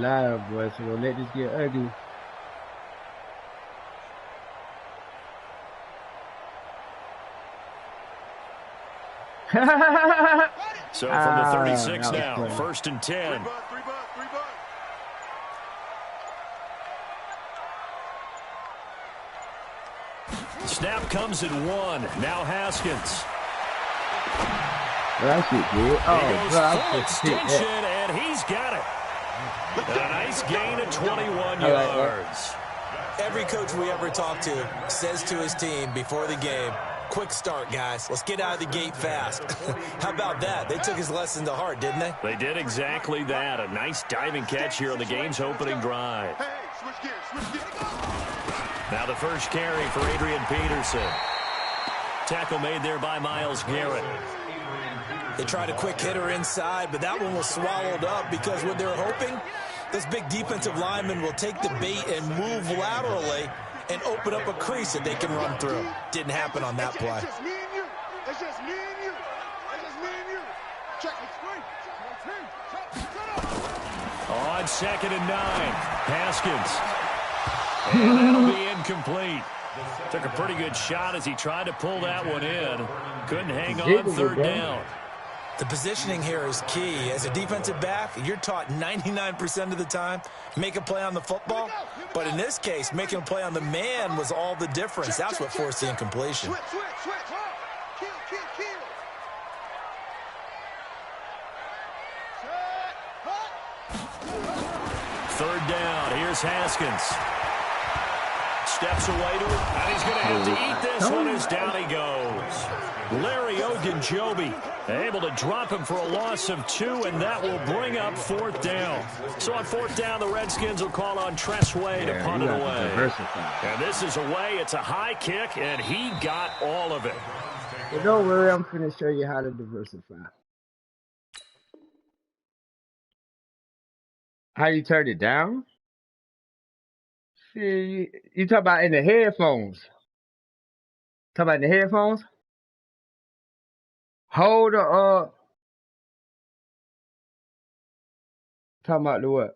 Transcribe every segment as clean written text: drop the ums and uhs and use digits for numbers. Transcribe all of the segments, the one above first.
live, boy, so don't let this get ugly. So from the 36 now, funny. 1st and 10. Snap comes at 1. Now Haskins. That shit good. He goes full extension, and he's got it. A nice gain of 21 yards. Every coach we ever talk to says to his team before the game, quick start, guys. Let's get out of the gate fast. How about that? They took his lesson to heart, didn't they? They did exactly that. A nice diving catch here on the game's opening drive. Now the first carry for Adrian Peterson. Tackle made there by Myles Garrett. They tried a quick hitter inside, but that one was swallowed up because what they're hoping, this big defensive lineman will take the bait and move laterally and open up a crease that they can run through. Didn't happen on that play. It's just me and you. It's just me and you. It's just me and you. Check the screen. On 2nd and 9, Haskins. And that'll be incomplete. Took a pretty good shot as he tried to pull that one in. Couldn't hang on 3rd down. The positioning here is key. As a defensive back, you're taught 99% of the time, make a play on the football. But in this case, making a play on the man was all the difference. That's what forced the incompletion. Third down. Here's Haskins. Steps away to it, and he's going to have to eat this one as down he goes. Larry Ogunjobi able to drop him for a loss of 2, and that will bring up 4th down. So on 4th down, the Redskins will call on Tressway to punt it away. And this is away. It's a high kick, and he got all of it. Well, don't worry, I'm going to show you how to diversify. How you turn it down? See, you talk about in the headphones. Talk about in the headphones? Hold the, talking about the what?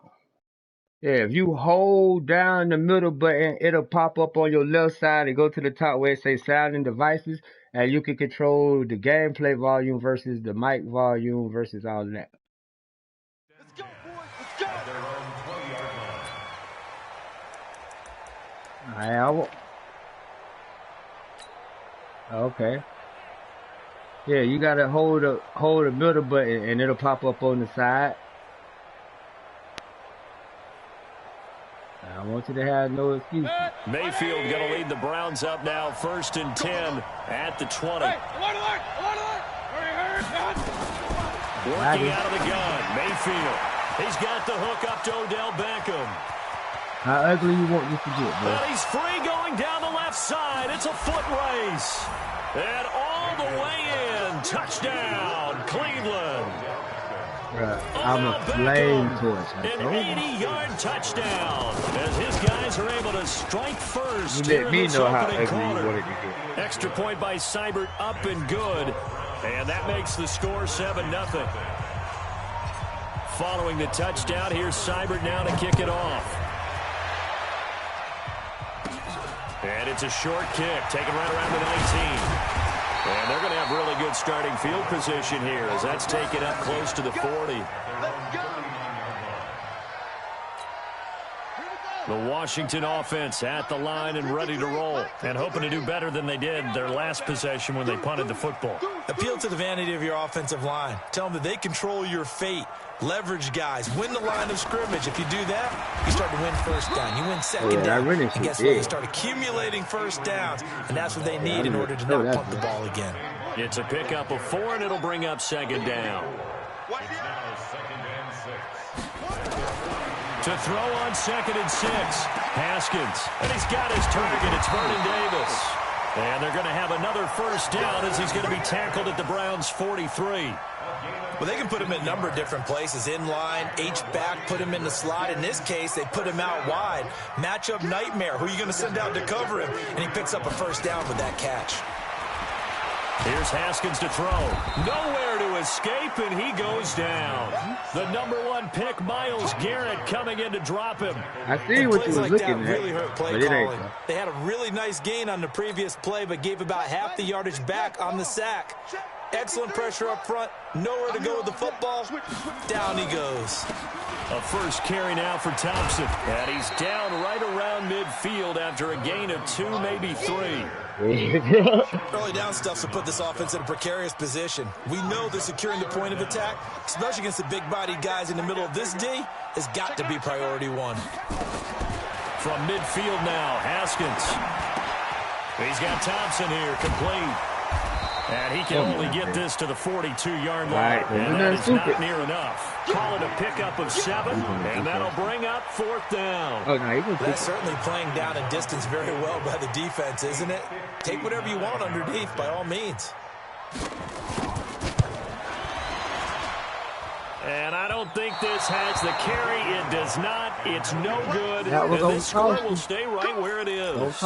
Yeah, if you hold down the middle button, it'll pop up on your left side and go to the top where it says sound and devices, and you can control the gameplay volume versus the mic volume versus all of that. Let's go, boys. Let's go. Okay. Yeah, you gotta hold the middle button and it'll pop up on the side. I want you to have no excuse. Mayfield going to lead the Browns up now, 1st and 10 at the 20. Working out of the gun, Mayfield. He's got the hook up to Odell Beckham. How ugly you want this to get, bro? But he's free going down the left side. It's a foot race. And all the way in. Touchdown, Cleveland. I'm a flame torch. An 80-yard touchdown as his guys are able to strike first. You let me know how ugly you wanted to get. Extra point by Seibert, up and good. And that makes the score 7-0. Following the touchdown, here's Seibert now to kick it off. And it's a short kick, taken right around the 19. And they're going to have really good starting field position here as that's taken up close to the 40. The Washington offense at the line and ready to roll and hoping to do better than they did their last possession when they punted the football. Appeal to the vanity of your offensive line. Tell them that they control your fate. Leverage guys. Win the line of scrimmage. If you do that, you start to win first down. You win second down. And guess what? You start accumulating first downs. And that's what they need in order to not punt the ball again. It's a pickup of 4, and it'll bring up 2nd down. To throw on 2nd and 6. Haskins. And he's got his target. It's Vernon Davis. And they're going to have another first down as he's going to be tackled at the Browns' 43. Well, they can put him in a number of different places. In line, H-back, put him in the slot. In this case, they put him out wide. Matchup nightmare. Who are you going to send out to cover him? And he picks up a first down with that catch. Here's Haskins to throw. Nowhere to escape, and he goes down. The #1 pick, Myles Garrett, coming in to drop him. I see what you was looking at, really hurt play but it ain't. calling. They had a really nice gain on the previous play, but gave about half the yardage back on the sack. Excellent pressure up front. Nowhere to go with the football. Down he goes. A first carry now for Thompson. And he's down right around midfield after a gain of 2, maybe 3. Early down stuff to put this offense in a precarious position. We know that securing the point of attack, especially against the big-bodied guys in the middle of this D, has got to be priority 1. From midfield now, Haskins. He's got Thompson here, complete. And he can only get this to the 42-yard line. And that is not near enough. Call it a pickup of 7, and that'll bring up 4th down. Oh, no, that's certainly playing down a distance very well by the defense, isn't it? Take whatever you want underneath, by all means. And I don't think this has the carry. It does not. It's no good. And this score will stay right where it is.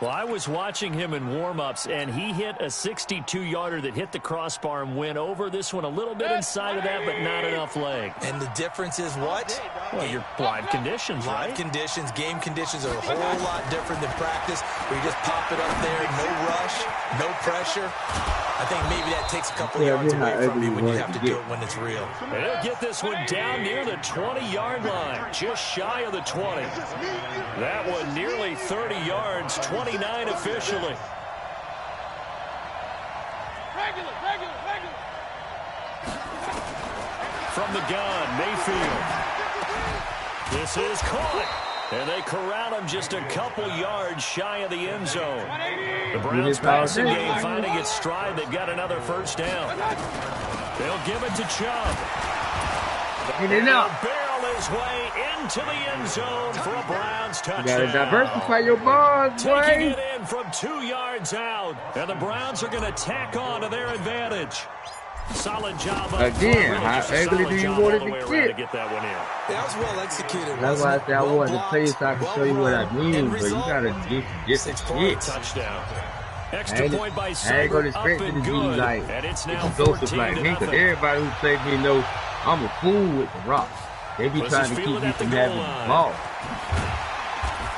Well, I was watching him in warm-ups, and he hit a 62-yarder that hit the crossbar and went over. This one a little bit inside of that, but not enough leg. And the difference is what? Well, your live conditions, right? Live conditions, game conditions are a whole lot different than practice, where you just pop it up there, no rush, no pressure. I think maybe that takes a couple yards away from you when you have to do it when it's real. And he'll get this one down near the 20-yard line, just shy of the 20. That one nearly 30 yards, 29 officially. From the gun, Mayfield. This is caught. And they corral him just a couple yards shy of the end zone. The Browns passing game finding its stride. They've got another first down. They'll give it to Chubb. And he'll barrel his way into the end zone for a Browns touchdown. You gotta diversify your balls, boy. Taking it in from 2 yards out. And the Browns are going to tack on to their advantage. Solid job again. How ugly do you want it to get that one in? That was well executed. That's why I said I wanted to play so I can show you what I mean, but you gotta get six-point touchdown. Extra point by I ain't gonna expect it to be like explosive like me, because everybody who plays me knows I'm a fool with the rocks. They be trying to keep me from having the ball.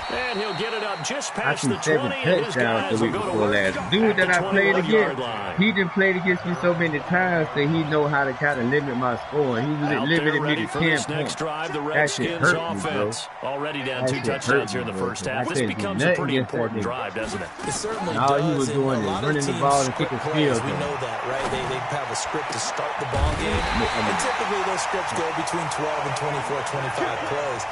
And he'll get it up just past the 20. I threw 7 touchdowns the week before last. Dude that I played against, he done played against me so many times that he know how to kind of limit my score. He was limited me to 10 points. That shit hurt me, bro. Already down 2 touchdowns here in the first half. This becomes a pretty important drive, doesn't it? It certainly does. All he was doing is running the ball and kicking field. We know that, right? They have a script to start the ball game. And typically those scripts go between 12 and 24, 25 plays.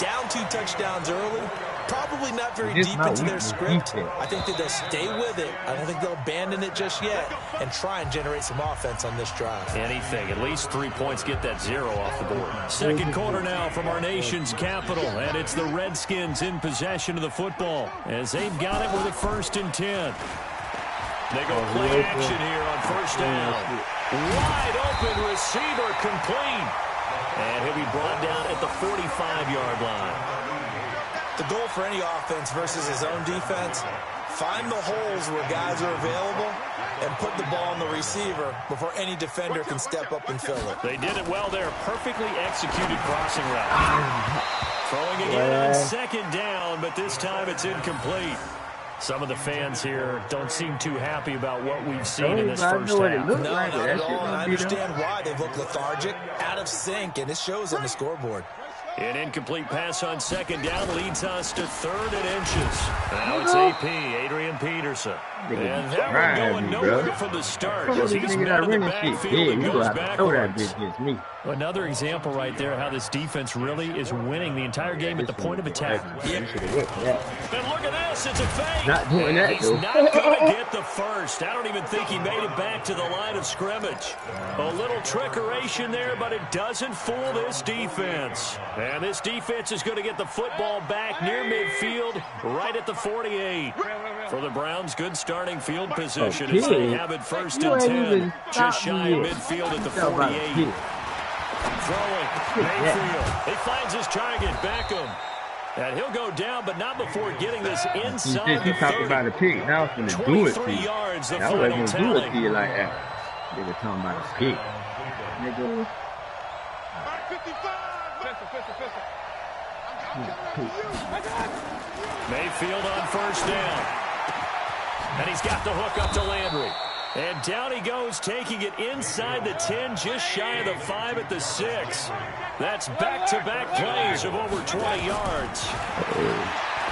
Down 2 touchdowns early, probably not very deep into their script. I think that they'll stay with it. I don't think they'll abandon it just yet and try and generate some offense on this drive. Anything, at least 3 points, get that 0 off the board. Second quarter now from our nation's capital, and it's the Redskins in possession of the football as they've got it with a 1st and 10. They go play action here on first down. Wide open receiver complete. And he'll be brought down at the 45-yard line. The goal for any offense versus his own defense, find the holes where guys are available and put the ball on the receiver before any defender can step up and fill it. They did it well there. Perfectly executed crossing route. Throwing again on 2nd down, but this time it's incomplete. Some of the fans here don't seem too happy about what we've seen in this first half. No, not at all. And I understand why. They look lethargic, out of sync, and it shows on the scoreboard. An incomplete pass on 2nd down leads us to 3rd and inches. Now it's AP, Adrian Peterson. And that one going nowhere from the start as he's met in the backfield and goes backwards. Another example right there how this defense really is winning the entire game at the point of attack. And look at this, it's a fake. Not doing that, he's not going to get the first. I don't even think he made it back to the line of scrimmage. A little trickeration there, but it doesn't fool this defense. And this defense is going to get the football back near midfield, right at the 48. For the Browns, good starting field position as they have it 1st and 10, just shy of midfield at the 48. Throwing, Mayfield. He finds his target, Beckham. And he'll go down, but not before getting this inside the 30. Talking about a pick. Now it's going to do it to you. Yards, the that final wasn't going to do it to you like that. Nigga talking about a pick. Nigga. Mayfield on first down. And he's got the hook up to Landry. And down he goes, taking it inside the 10, just shy of the 5 at the 6. That's back-to-back plays of over 20 yards.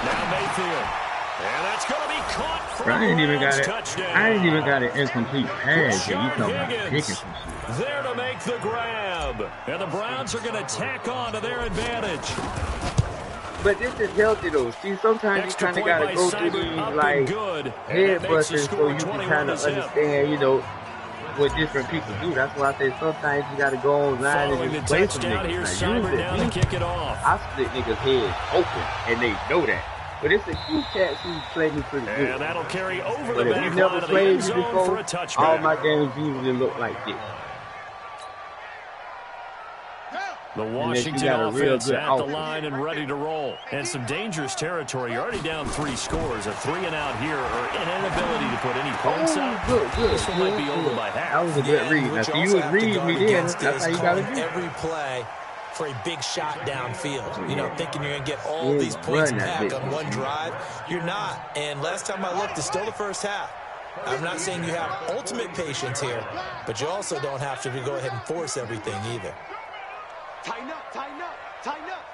Now Mayfield. And that's going to be caught for a touchdown. I ain't even got an incomplete pass yet. You talking about picking some shit. There to make the grab. And the Browns are going to tack on to their advantage. But this is healthy though. See, sometimes you kind of got to go through these like head busters so you can kind of understand, you know, what different people do. That's why I say sometimes you got to go online and just play some niggas. Like, kick it off. I split niggas' heads open and they know that. But it's a few cats who play me pretty good. And that'll carry over but the if you never played me before, for a touchback. all my games usually look like this. The Washington offense at the line and ready to roll. And some dangerous territory. You're already down 3 scores. A 3-and-out here or an inability to put any points up. This one might be over by half. That was a good read. Now, see, you would read me then. That's how you got to do every play for a big shot downfield. You know, thinking you're going to get all these points back on one drive. You're not. And last time I looked, it's still the first half. I'm not saying you have ultimate patience here, but you also don't have to go ahead and force everything either. Tighten up, tighten up, tighten up.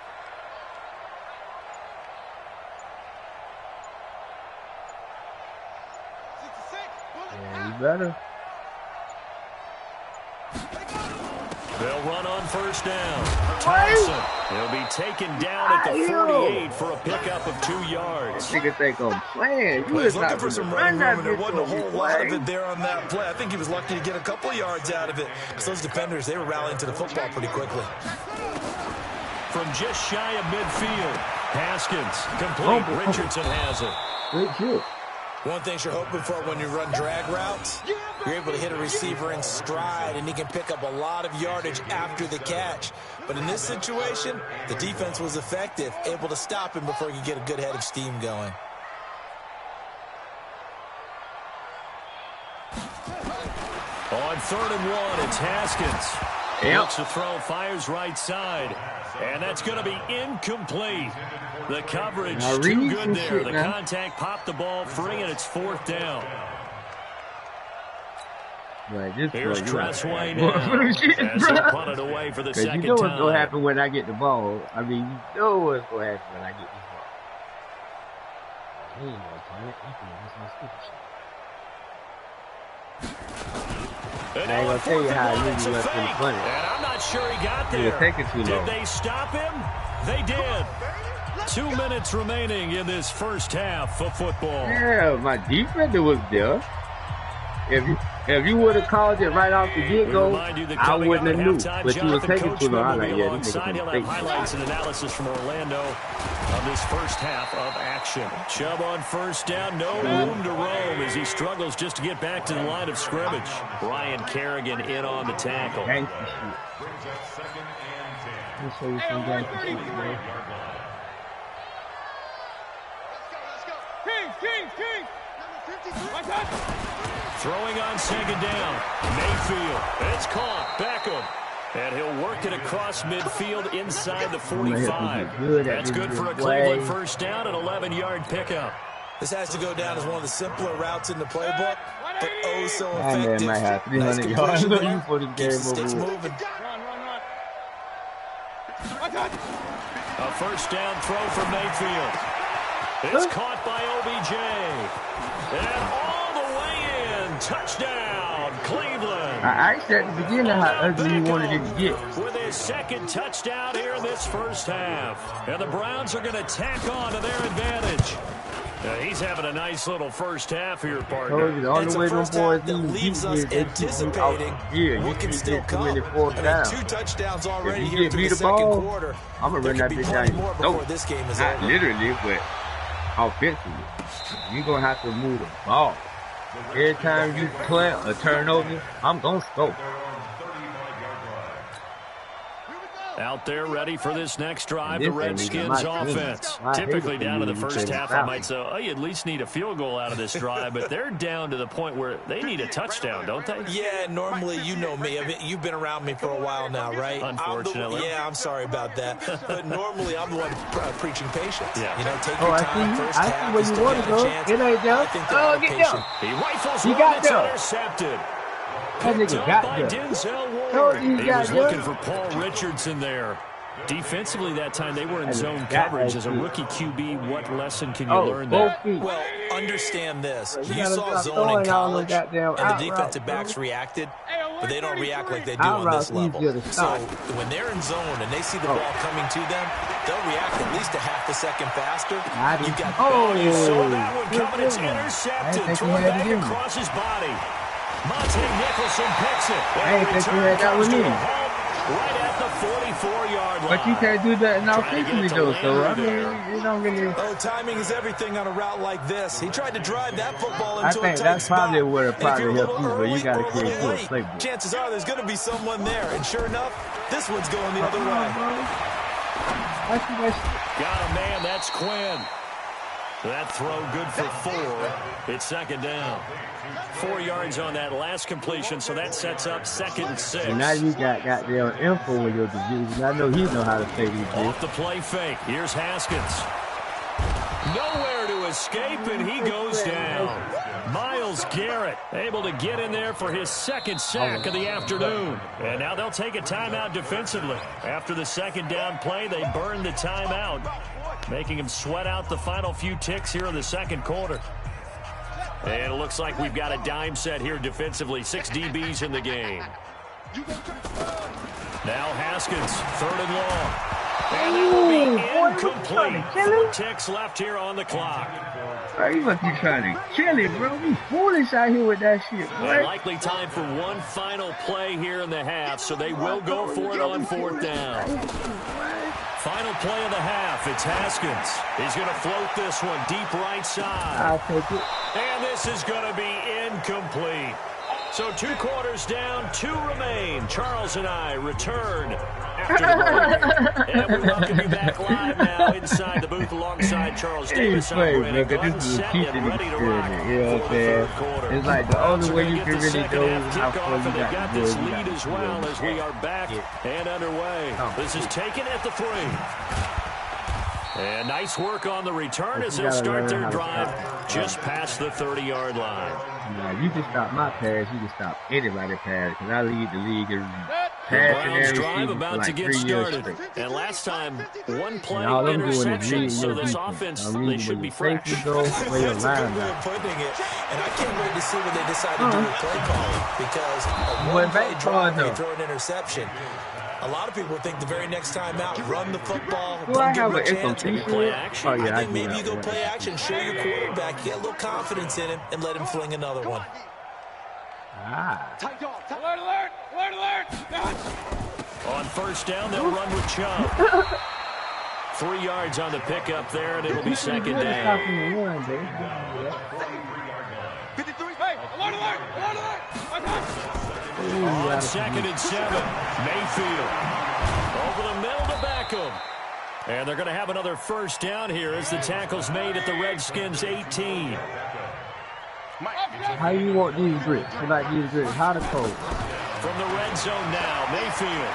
Yeah, you better. They'll run on first down. Thompson. He'll be taken down at the 48 for a pickup of 2 yards. Niggas think I'm playing. You was looking for some running room, and there wasn't a whole lot of it there on that play. I think he was lucky to get a couple of yards out of it because those defenders, they were rallying to the football pretty quickly. From just shy of midfield, Haskins complete. Richardson has it. Good kill. One thing you're hoping for when you run drag routes, you're able to hit a receiver in stride, and he can pick up a lot of yardage after the catch. But in this situation, the defense was effective, able to stop him before he could get a good head of steam going. On 3rd and 1, it's Haskins. Looks to throw, fires right side. And that's going to be incomplete. The coverage too good there. The contact popped the ball free, and it's 4th down. Right, here's Tressway now. As they punt it away for the second time. You know what's going to happen when I get the ball. I mean, you know what's going to happen when I get this ball. He ain't going to punt it. He can do some stupid shit. I ain't going to tell you how I knew you left him punt it. And I'm not sure he got there. He was taking too long. Did they stop him? They did. 2 minutes remaining in this first half of football. Yeah, my defender was there. If you would have called it right off the get-go, I wouldn't have knew. But you were taking too long. I'm like, yeah, this nigga he'll have highlights and analysis from Orlando of this first half of action. Chubb on first down, no room to roam as he struggles just to get back to the line of scrimmage. Ryan Kerrigan in on the tackle. Gangster shit. Let me show you some gangster shit, man. King. Throwing on 2nd down. Mayfield. It's caught. Beckham. And he'll work it across midfield inside the 45. That's good for a Cleveland first down and 11-yard pickup. This has to go down as one of the simpler routes in the playbook, but oh so effective. Man might have 300 yards for the game over. Moving. A first down throw from Mayfield. It's caught by OBJ. And all the way in. Touchdown, Cleveland. I said at the beginning how ugly you wanted it to get. With his 2nd touchdown here in this first half. And the Browns are going to tack on to their advantage. He's having a nice little first half here, partner. The only way those boys leaves us anticipating what can still come. 2 touchdowns already here through the second quarter. I'm going to run that bitch down. Before this game is not over. Literally, but offensively. You're going to have to move the ball. Every time you play a turnover, I'm going to score. Out there ready for this next drive, the Redskins offense. Typically down to the first half, I might say, oh, you at least need a field goal out of this drive, but they're down to the point where they need a touchdown, don't they? Yeah, normally, you know me. I mean, you've been around me for a while now, right? Unfortunately. I'm sorry about that. But normally, I'm the one preaching patience. Yeah. You know, take your time, first half. I see where you want to go. It ain't down. Oh, get down. He rifles he one got that's down. Intercepted. That nigga got by down. Denzel Ward. He was down. looking for Paul Richardson there. Defensively that time, they were in zone coverage. As a rookie QB, what lesson can you learn there? Well, understand this. You saw zone in college, and the defensive backs reacted, but they don't react like they do on this level. So when they're in zone and they see the ball coming to them, they'll react at least a half a second faster. You saw that one coming. It's intercepted. Thrown back across his body. Monte Nicholson picks it. That was me. Right at the 44-yard line. But you can't do that in offensively, though, so I mean, you don't really... Oh, timing is everything on a route like this. He tried to drive that football into a tight spot. I think that's probably where it probably helps you, but you got to create a playbook. Chances are there's going to be someone there, and sure enough, this one's going the other way. Got a man, that's Quinn. That throw good for 4. It's second down. 4 yards on that last completion, so that sets up 2nd and 6. And now you got goddamn info with your division. I know he know how to play these Off the play fake. Here's Haskins. Nowhere to escape, and he goes down. Myles Garrett able to get in there for his 2nd sack of the afternoon. And now they'll take a timeout defensively. After the 2nd down play, they burn the timeout, making him sweat out the final few ticks here in the 2nd quarter. And it looks like we've got a dime set here defensively. 6 DBs in the game. Now Haskins, 3rd and long. And that will be incomplete. 4 ticks left here on the clock. Bro, you must be trying to kill it, bro. We foolish out here with that shit, boy. Likely time for one final play here in the half, so they will go for it on 4th down. Final play of the half. It's Haskins. He's going to float this one deep right side. I'll take it. And this is going to be incomplete. So 2 quarters down, 2 remain. Charles and I return after the break. And we welcome you back live now inside the booth alongside Charles Davis. This is a teaching experience, you know what I'm saying? It's like the only way you can really know how far you got to this lead as well as we are back and underway. This is taken at the 3. And nice work on the return as they'll start their drive just past the 30-yard line. Yeah, you can stop my pass. You can stop anybody's pass because I lead the league in passing Browns and drive about like to get 3 years started. straight. And last time, 1 play And interception. So this offense, they should be fresh. That's a good way of putting it. And I can't wait to see what they decide to do with play calling because a one-play drive, they throw an interception. A lot of people think the very next time out, run the football, don't give it a chance. Play action. I think maybe you go play action, show your quarterback, get a little confidence in him, and let him fling another one. Alert, alert, alert, alert. On 1st down, they'll run with Chubb. 3 yards on the pickup there, and it'll be 2nd down. 53, hey, alert, alert, alert, alert. On 2nd and 7, Mayfield over the middle to Beckham. And they're going to have another 1st down here as the tackle's made at the Redskins' 18. How you want these grits? Like these grits? How to code? From the red zone now, Mayfield.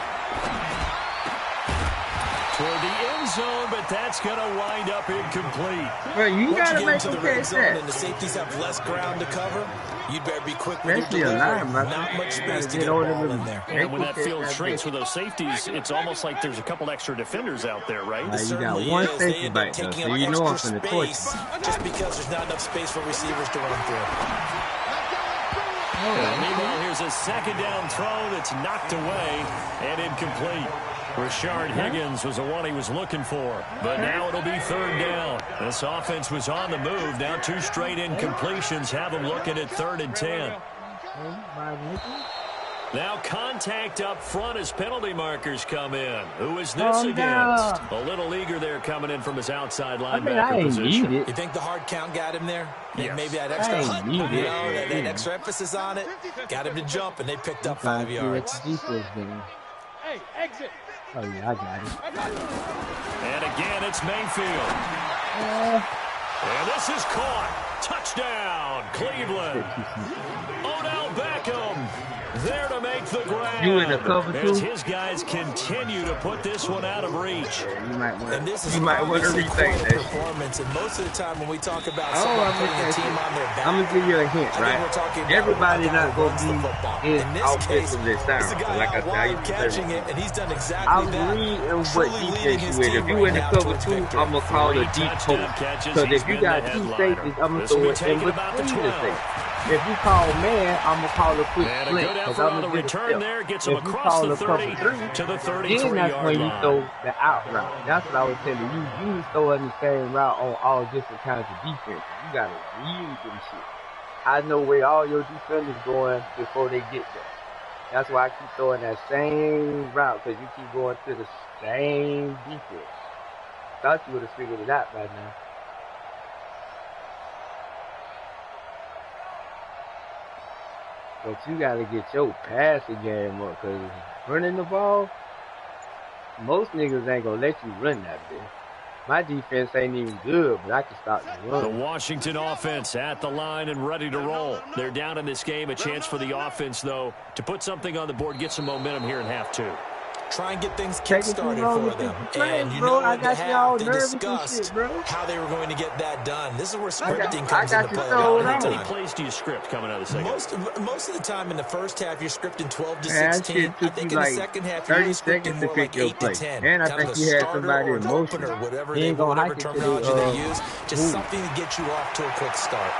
Toward the end zone, but that's going to wind up incomplete. Well, you got to make the red zone and the safeties have less ground to cover. You'd better be quick with your delivery. Not much space to get the ball in there. And when that field shrinks with those safeties, it's almost like there's a couple extra defenders out there, right? You got one safety back there, so you know I'm from the torch. Just because there's not enough space for receivers to run through. Meanwhile, here's a 2nd down throw that's knocked away and incomplete. Rashard Higgins was the one he was looking for, but now it'll be 3rd down. This offense was on the move. Now 2 straight incompletions have them looking at 3rd and 10. Now contact up front as penalty markers come in. Who is this against? A little eager there coming in from his outside linebacker position. You think the hard count got him there? Yes. Maybe that extra that extra emphasis on it got him to jump, and they picked up 5 yards. Hey, exit. Oh, yeah, I got it. And again, it's Mayfield. And this is caught. Touchdown, Cleveland. Odell Beckham there to make the grab. You in the cover too? As his guys continue to put this one out of reach. Yeah, and this is you might want to rethink that performance. And most of the time when we talk about someone putting a team on their back, I'm going to give you a hint, right? Everybody not going to be in offensively sound. Like I said, I used to catching it, and he's done exactly I'm reading what defense you in. If you in the cover two, I'm going to call it a deep post. Because if you got two safeties, I'm going to throw it in between the safeties. If you call man, I'm going to call a quick slant. Because I'm going to return there, gets him across the 30 to the 33-yard line. Then that's when you throw the out route. That's what I was telling you. You throwing the same route on all different kinds of defense. You got to read them shit. I know where all your defenders going before they get there. That's why I keep throwing that same route, because you keep going to the same defense. Thought you would have figured it out by now. But you got to get your passing game up, because running the ball, most niggas ain't going to let you run that bitch. My defense ain't even good, but I can stop the run. The Washington offense at the line and ready to roll. They're down in this game. A chance for the offense, though, to put something on the board, get some momentum here in half two. Try and get things kick-started for them. And you know what they have to discuss how they were going to get that done. This is where scripting comes into play. How many plays do you script coming out of the second? Most of the time in the first half, you're scripting 12 to 16. I think in the second half, you're scripting more like 8 to 10. And I think you had somebody in motion. Or whatever terminology they use. Just something to get you off to a quick start.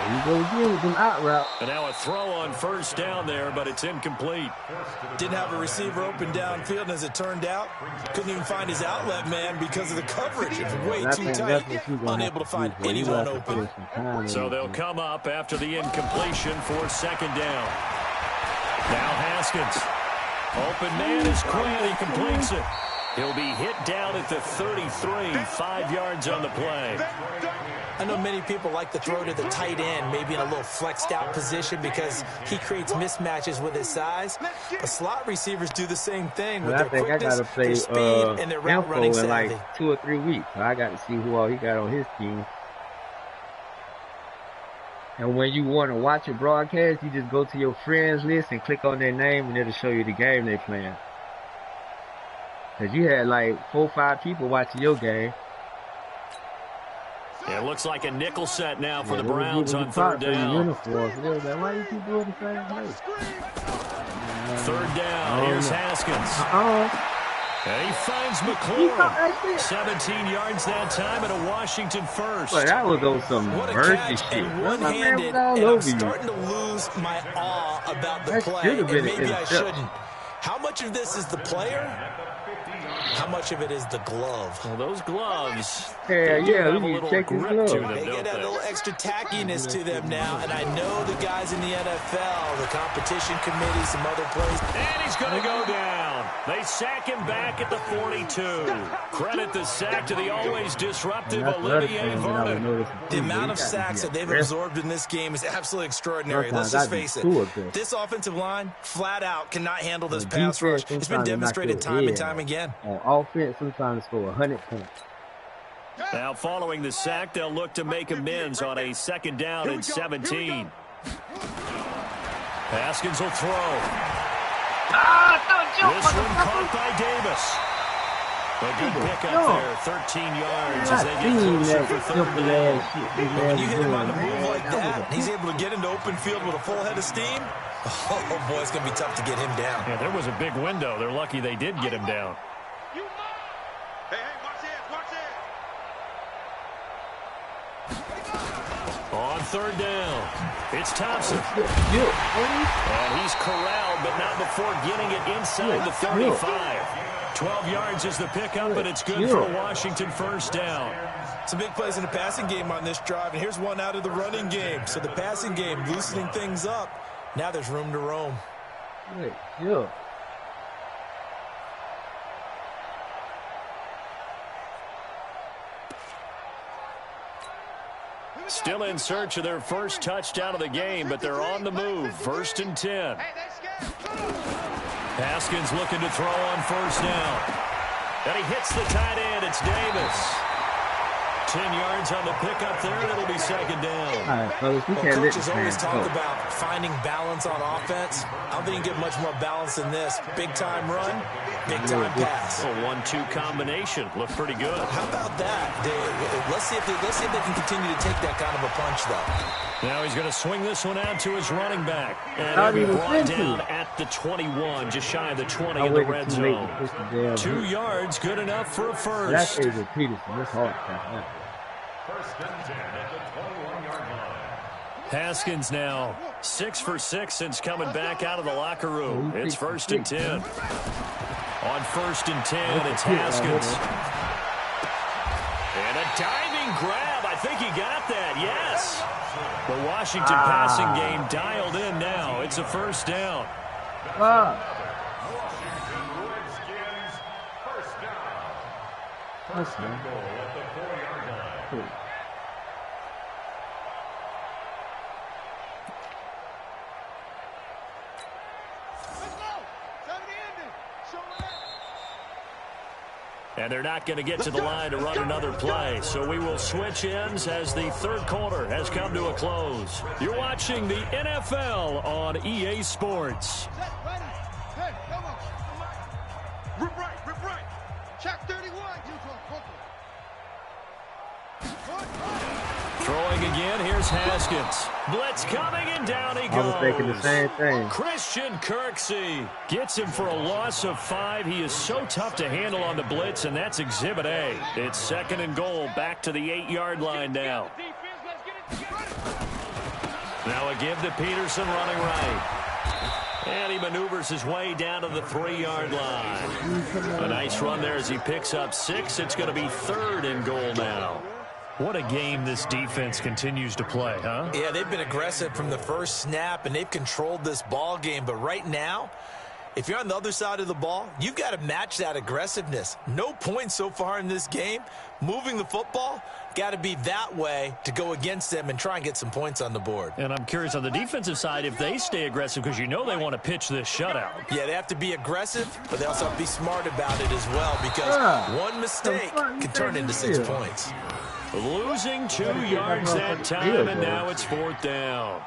You go again with them out route. And now a throw on first down there, but it's incomplete. Didn't have a receiver open downfield, and as it turned out, couldn't even find his outlet man because of the coverage. It's way too tight. Unable to find anyone open. So they'll come up after the incompletion for second down. Now Haskins. Open man is Quinn. He completes it. He'll be hit down at the 33, 5 yards on the play. I know many people like to throw to the tight end, maybe in a little flexed out position because he creates mismatches with his size. But slot receivers do the same thing with their quickness, their speed, and their route running savvy. In like 2 or 3 weeks. So I got to see who all he got on his team. And when you want to watch a broadcast, you just go to your friends list and click on their name, and it'll show you the game they're playing. Because you had like 4 or 5 people watching your game. It looks like a nickel set now for the Browns on third down. Why you keep doing the same play? Third down. Here's Haskins. And he finds McLaurin. 17 yards that time at a Washington first. But that was on some mercy shit. One-handed, and I'm starting to lose my awe about the play, and maybe I shouldn't. How much of this is the player? How much of it is the glove? Well, those gloves, we need to check his gloves. They get a little extra tackiness to them now, and I know the guys in the NFL, the competition committee, some other plays. And he's going to go down. They sack him back at the 42. Credit the sack to the always disruptive Olivier Vernon. The amount of sacks that they've absorbed in this game is absolutely extraordinary. Let's just face it. This offensive line, flat out, cannot handle this pass rush. It's been demonstrated time and time again. On offense, sometimes score 100 points. Now, following the sack, they'll look to make amends on a second down and 17. Haskins will throw. This one caught by Davis. A good pickup there, 13 yards as they get closer for third down. When you hit him on the move like that, and he's able to get into open field with a full head of steam, oh boy, it's going to be tough to get him down. Yeah, there was a big window. They're lucky they did get him down. On third down, it's Thompson. And he's corralled, but not before getting it inside the 35. 12 yards is the pickup, but it's good for a Washington first down. Some big plays in the passing game on this drive, and here's one out of the running game. So the passing game loosening things up. Now there's room to roam. Still in search of their first touchdown of the game, but they're on the move. 1st and 10. Haskins looking to throw on first down. And he hits the tight end. It's Davis. 10 yards on the pickup there, and it'll be second down. All right, fellas, we can't coaches always talk about finding balance on offense. I don't think you can get much more balance than this. Big-time run, big-time pass. A 1-2 combination. Looked pretty good. How about that? Let's see if they can continue to take that kind of a punch, though. Now he's going to swing this one out to his running back. And he'll be brought down at the 21, just shy of the 20 in the red zone. 2 yards, good enough for a first. That is a Peterson. That's hard. Haskins now 6 for 6 since coming back out of the locker room. It's 1st and 10. On 1st and 10, it's Haskins. And a diving grab. I think he got that. Yes. The Washington passing game dialed in now. It's a first down. And they're not going to get to the line to run another play. So we will switch ends as the third quarter has come to a close. You're watching the NFL on EA Sports. Hey, come on. Rip right. Check 31. Throwing again, here's Haskins. Blitz coming, and down he goes. I was thinking the same thing. Christian Kirksey gets him for a loss of 5. He is so tough to handle on the blitz, and that's Exhibit A. It's 2nd and goal, back to the 8-yard line now. Now a give to Peterson running right. And he maneuvers his way down to the 3-yard line. A nice run there as he picks up 6. It's going to be 3rd and goal now. What a game this defense continues to play, huh? Yeah, they've been aggressive from the first snap, and they've controlled this ball game. But right now, if you're on the other side of the ball, you've got to match that aggressiveness. No points so far in this game. Moving the football, got to be that way to go against them and try and get some points on the board. And I'm curious on the defensive side if they stay aggressive, because you know they want to pitch this shutout. Yeah, they have to be aggressive, but they also have to be smart about it as well, because one mistake can turn into 6 points. Losing 2 yards that time, and now it's 4th down.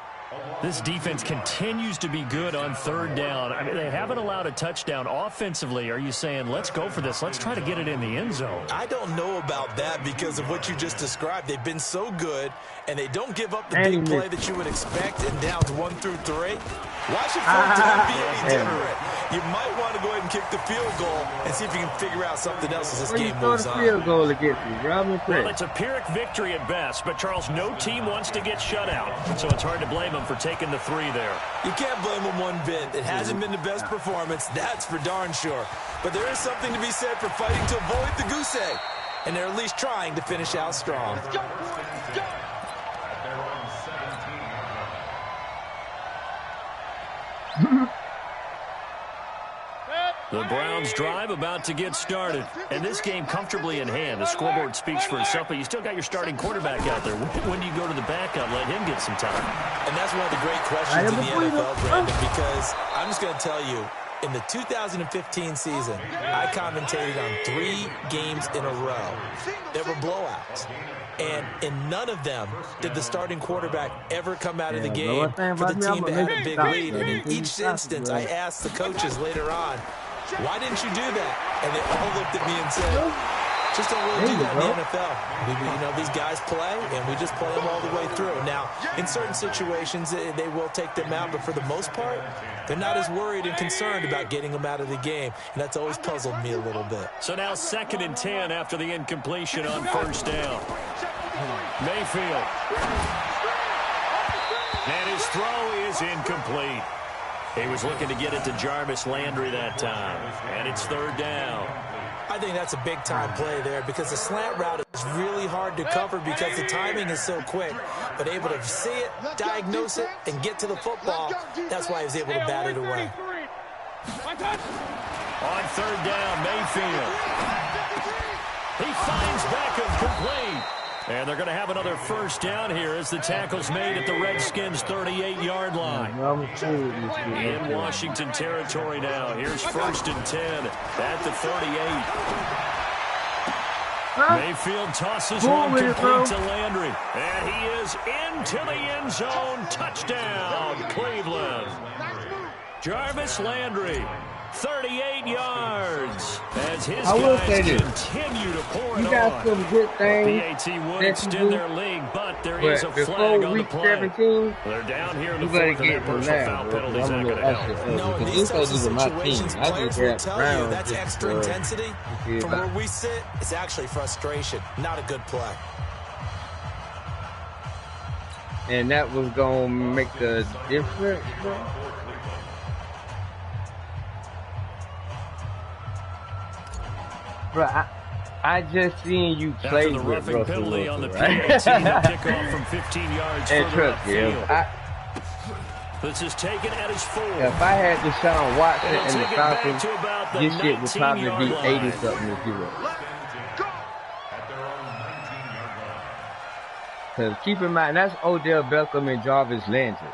This defense continues to be good on 3rd down. I mean, they haven't allowed a touchdown offensively. Are you saying, let's go for this? Let's try to get it in the end zone. I don't know about that because of what you just described. They've been so good, and they don't give up the big play that you would expect in downs 1 through 3. Why should 4th down be any different? You might want to go ahead and kick the field goal and see if you can figure out something else as this game moves on. Field goal against you, well, it's a Pyrrhic victory at best, but Charles, no team wants to get shut out, so it's hard to blame them for taking the 3 there. You can't blame them one bit. It hasn't been the best performance, that's for darn sure. But there is something to be said for fighting to avoid the goose egg, and they're at least trying to finish out strong. Let's go. The Browns drive about to get started. And this game comfortably in hand. The scoreboard speaks for itself, but you still got your starting quarterback out there. When do you go to the backup, let him get some time? And that's one of the great questions in the NFL, Brandon, because I'm just going to tell you, in the 2015 season, I commentated on 3 games in a row. There were blowouts. And in none of them did the starting quarterback ever come out of the game for the team to have a big lead. And in each instance, I asked the coaches later on, why didn't you do that? And they all looked at me and said, just don't really do that in the NFL. You know, these guys play, and we just play them all the way through. Now, in certain situations, they will take them out, but for the most part, they're not as worried and concerned about getting them out of the game, and that's always puzzled me a little bit. So now 2nd and 10 after the incompletion on 1st down. Mayfield. And his throw is incomplete. He was looking to get it to Jarvis Landry that time, and it's 3rd down. I think that's a big-time play there because the slant route is really hard to cover because the timing is so quick. But able to see it, diagnose it, and get to the football, that's why he was able to bat it away. On 3rd down, Mayfield. He finds Beckham complete. And they're going to have another first down here as the tackle's made at the Redskins' 38-yard line. In Washington territory now. Here's 1st and 10 at the 38. Mayfield tosses one complete to Landry. And he is into the end zone. Touchdown, Cleveland. Jarvis Landry, 38 yards. As his guys continue to pour it on. Got some good things. PAT would extend their league, but there is a flag on the play. 17, they're down here in the fourth, and that personal foul penalty is not going to help. No, in these types of situations, players will tell you that's extra intensity. From where we sit, it's actually frustration, not a good play. And that was going to make a difference, bro. Bro, I just seen you play after the with roughing Russell penalty Wilson, on the right? PAT, kickoff from 15 yards further upfield. This is taken at his 4. If I had Deshaun Watson and the Falcons, this shit would probably be 80-something to 0. Because keep in mind, that's Odell Beckham and Jarvis Landry.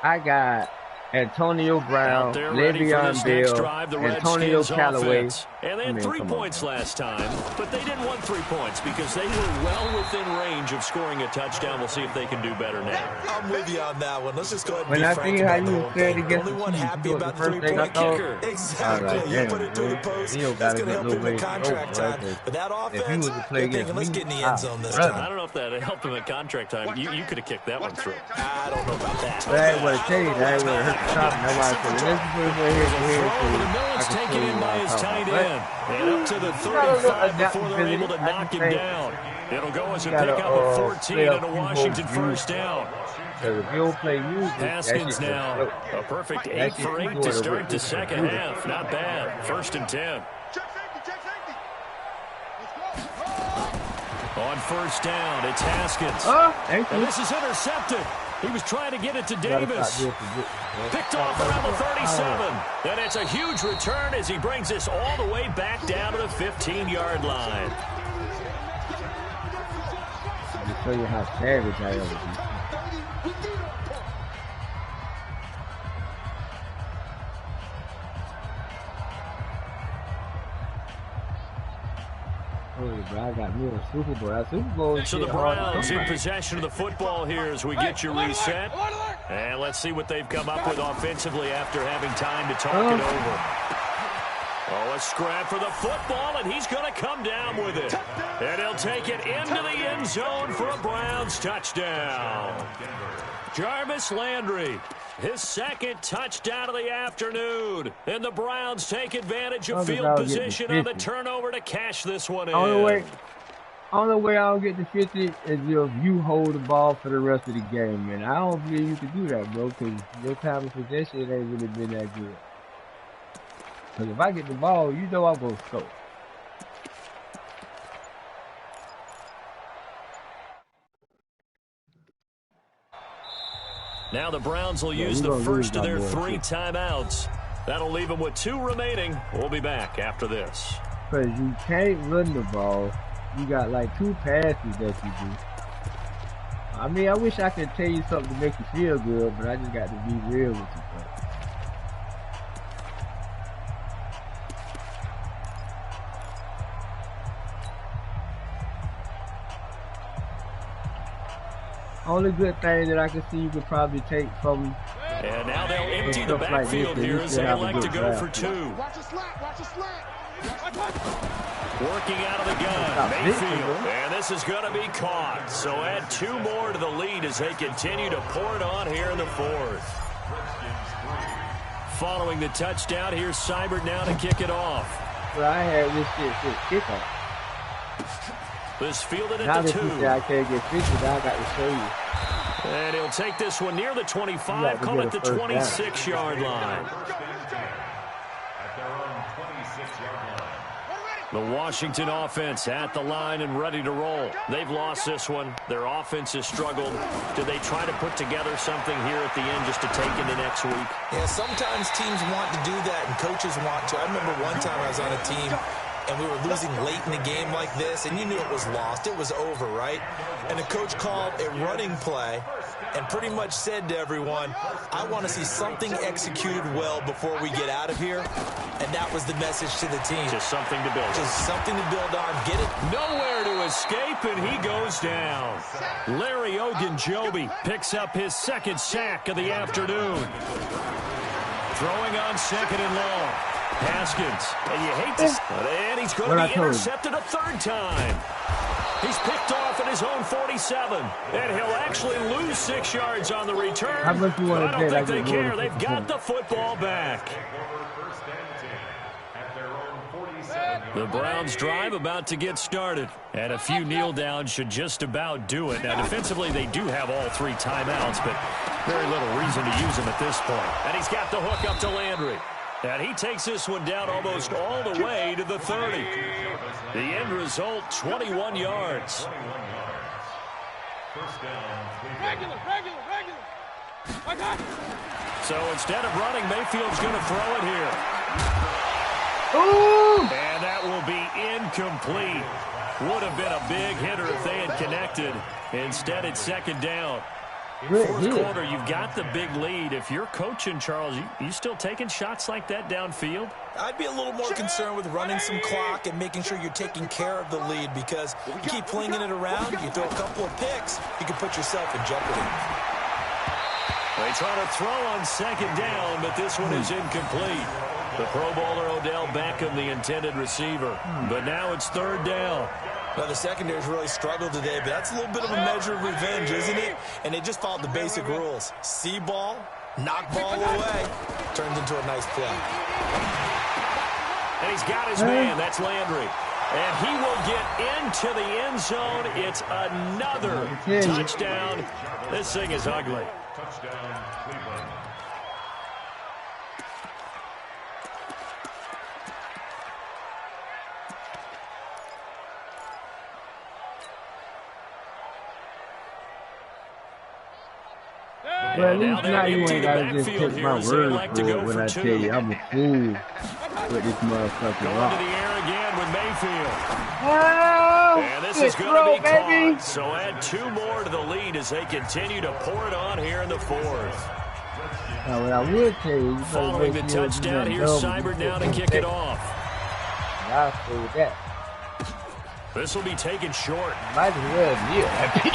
I got Antonio Brown, Le'Veon Bell, Antonio Callaway. And they had 3 points last time, but they didn't want 3 points because they were well within range of scoring a touchdown. We'll see if they can do better now. I'm with you on that one. Let's just go ahead and when be I frank see how about the you whole said thing. against Only one happy about the 3-point kicker. Exactly. You put it through the post. That's going to help him in contract time. But that offense, they're thinking, let's get in the end zone this time. I don't know if that helped him in contract time. You could have kicked that one through. I don't know about that. That ain't what it changed. That ain't what it hurt the top. That's why I said, let's put it right here. Millen's taken in by his tight end. And up to the 35 before they're able to knock him down. It'll go as a pickup of 14 and a Washington first down. Because if you don't play music, Haskins now, a perfect 8 for 8 to start the second half. Not bad. 1st and 10. On 1st down, it's Haskins. And this is intercepted. He was trying to get it to Davis. Picked off around the 37. And it's a huge return as he brings this all the way back down to the 15-yard line. To show you how savage I am. I got me a Super Bowl. So the Browns in possession of the football here as we get you reset. And let's see what they've come up with offensively after having time to talk it over. Oh, a scrap for the football, and he's going to come down with it. And he'll take it into the end zone for a Browns touchdown. Jarvis Landry, his 2nd touchdown of the afternoon. And the Browns take advantage of field position on the turnover to cash this one in. Only way I'll get to 50 is if you hold the ball for the rest of the game, man. I don't believe you can do that, bro, because your time of possession ain't really been that good. Because if I get the ball, you know I'm going to score. Now the Browns will use the first of their 3 timeouts. That'll leave them with 2 remaining. We'll be back after this. Because you can't run the ball. You got like 2 passes that you do. I mean, I wish I could tell you something to make you feel good, but I just got to be real with you, bro. Only good thing that I can see you could probably take from. And now they'll empty the backfield like here as they elect to go for 2. Watch a slant, watch a slant. Working out of the gun, Mayfield. And this is going to be caught. So add 2 more to the lead as they continue to pour it on here in the 4th. Following the touchdown, here's Seibert now to kick it off. Well, I had this shit kickoff. This fielded now at the 2. I can't get 50, now I got to show you. And he'll take this one near the 25, call it the 26-yard line. The Washington offense at the line and ready to roll. They've lost this one. Their offense has struggled. Do they try to put together something here at the end just to take into next week? Yeah, sometimes teams want to do that and coaches want to. I remember one time I was on a team and we were losing late in the game like this, and you knew it was lost. It was over, right? And the coach called a running play and pretty much said to everyone, I want to see something executed well before we get out of here. And that was the message to the team. Just something to build on. Just something to build on. Get it? Nowhere to escape, and he goes down. Larry Ogunjobi picks up his second sack of the afternoon. Throwing on second and long. Haskins, and you hate to... And he's going to be intercepted a third time. He's picked off at his own 47, and he'll actually lose 6 yards on the return. I don't think they care. They've got the football back. The Browns drive about to get started, and a few kneel downs should just about do it. Now, defensively, they do have all 3 timeouts, but very little reason to use them at this point. And he's got the hook up to Landry. And he takes this one down almost all the way to the 30. The end result, 21 yards. Regular. So instead of running, Mayfield's going to throw it here. Ooh! And that will be incomplete. Would have been a big hitter if they had connected. Instead, it's second down. Fourth quarter, you've got the big lead. If you're coaching, Charles, you still taking shots like that downfield? I'd be a little more concerned with running some clock and making sure you're taking care of the lead, because you keep flinging it around, you throw a couple of picks, you can put yourself in jeopardy. They try to throw on second down, but this one is incomplete. The Pro Bowler Odell Beckham, the intended receiver. But now it's third down. Well, the secondary's really struggled today, but that's a little bit of a measure of revenge, isn't it? And they just followed the basic rules. See ball, knock ball away. Turns into a nice play. And he's got his man. That's Landry. And he will get into the end zone. It's another touchdown. This thing is ugly. Touchdown, Cleveland. Well, at least now you ain't gotta just take my word for it when I tell you I'm a fool with this motherfucking rock. Going to the air again with Mayfield. Oh, and this is going to be caught. So add 2 more to the lead as they continue to pour it on here in the fourth. Now, what I would tell you, following the touchdown, here's Seibert now to kick it off. I'll stay with that. This will be taken short. Might as well be happy.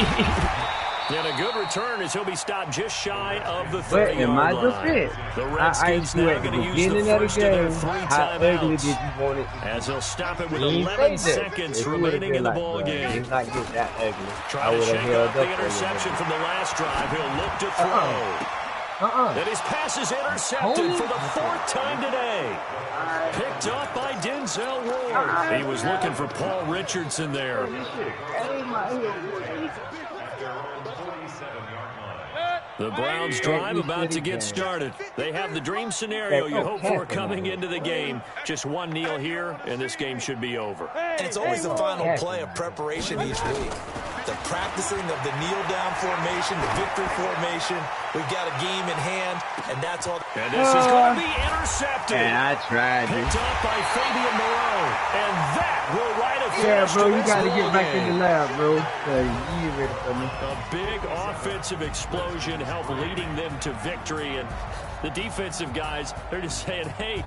And a good return as he'll be stopped just shy of the 30-yard line. The Redskins now going to use the first of their 3 timeouts as they'll stop it with 11 seconds remaining in the ball game. Trying to shake off the interception from the last drive. He'll look to throw. And his pass is intercepted for the 4th time today. Picked up by Denzel Ward. He was looking for Paul Richardson there. The Browns drive about to get started. They have the dream scenario you hope for coming into the game. Just one kneel here, and this game should be over. And it's always the final play of preparation each week. The practicing of the kneel-down formation, the victory formation. We've got a game in hand, and that's all. And this is going to be intercepted. Yeah, I tried. Picked up by Fabian Moreau. And that will write a finish. Yeah, bro, you got to get back in the lab, bro. You ready for me. A big offensive explosion helped leading them to victory. And the defensive guys, they're just saying, hey,